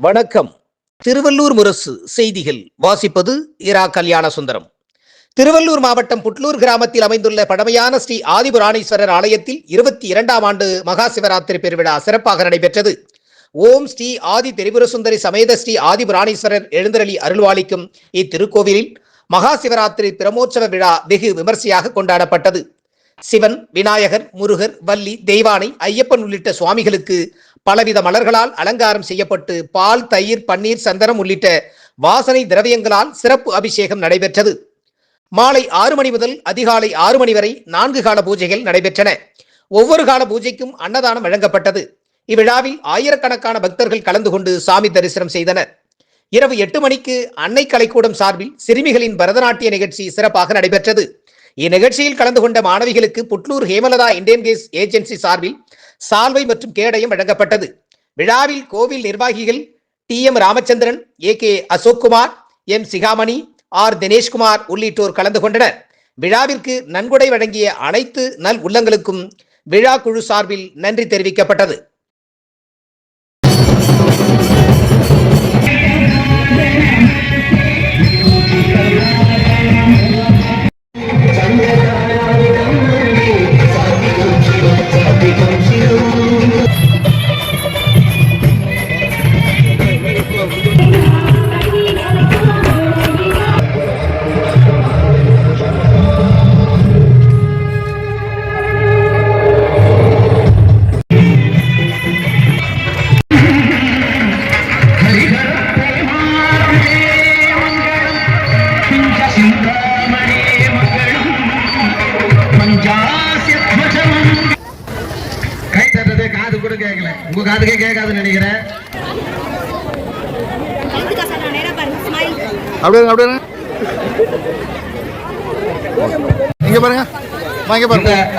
வணக்கம். திருவள்ளூர் முரசு செய்திகள் வாசிப்பது இரா கல்யாண சுந்தரம். திருவள்ளூர் மாவட்டம் புட்லூர் கிராமத்தில் அமைந்துள்ள பழமையான ஸ்ரீ ஆதிபுராணீஸ்வரர் ஆலயத்தில் 22ஆம் ஆண்டு மகா சிவராத்திரி பெருவிழா சிறப்பாக நடைபெற்றது. ஓம் ஸ்ரீ ஆதி திரிபுரசுந்தரி சமேத ஸ்ரீ ஆதிபுராணீஸ்வரர் எழுந்தருளி அருள்வாளிக்கும் இத்திருக்கோவிலில் மகா சிவராத்திரி பிரமோற்சவ விழா வெகு விமர்சையாக கொண்டாடப்பட்டது. சிவன், விநாயகர், முருகர், வள்ளி, தெய்வானை, ஐயப்பன் உள்ளிட்ட சுவாமிகளுக்கு பலவித மலர்களால் அலங்காரம் செய்யப்பட்டு பால், தயிர், பன்னீர், சந்தனம் உள்ளிட்ட வாசனை திரவியங்களால் சிறப்பு அபிஷேகம் நடைபெற்றது. மாலை 6 மணி முதல் அதிகாலை 6 மணி வரை 4 கால பூஜைகள் நடைபெற்றன. ஒவ்வொரு கால பூஜைக்கும் அன்னதானம் வழங்கப்பட்டது. இவ்விழாவில் ஆயிரக்கணக்கான பக்தர்கள் கலந்து கொண்டு சாமி தரிசனம் செய்தனர். இரவு 8 மணிக்கு அன்னை கலைக்கூடம் சார்பில் சிறுமிகளின் பரதநாட்டிய நிகழ்ச்சி சிறப்பாக நடைபெற்றது. இந்நிகழ்ச்சியில் கலந்து கொண்ட மாணவிகளுக்கு Putlur Hemalatha Indian case agency சார்பில் சால்வை மற்றும் கேடயம் வழங்கப்பட்டது. விழாவில் கோவில் நிர்வாகிகள் TM Ramachandran, AK Ashokkumar, M சிகாமணி, R தினேஷ்குமார் உள்ளிட்டோர் கலந்து கொண்டனர். விழாவிற்கு நன்கொடை வழங்கிய அனைத்து நல் உள்ளங்களுக்கும் விழா குழு சார்பில் நன்றி தெரிவிக்கப்பட்டது. காது கூட கேட்கல, உங்க காதுக்கே கேட்காதுன்னு நினைக்கிறேன். அப்படியே இங்க பாருங்க.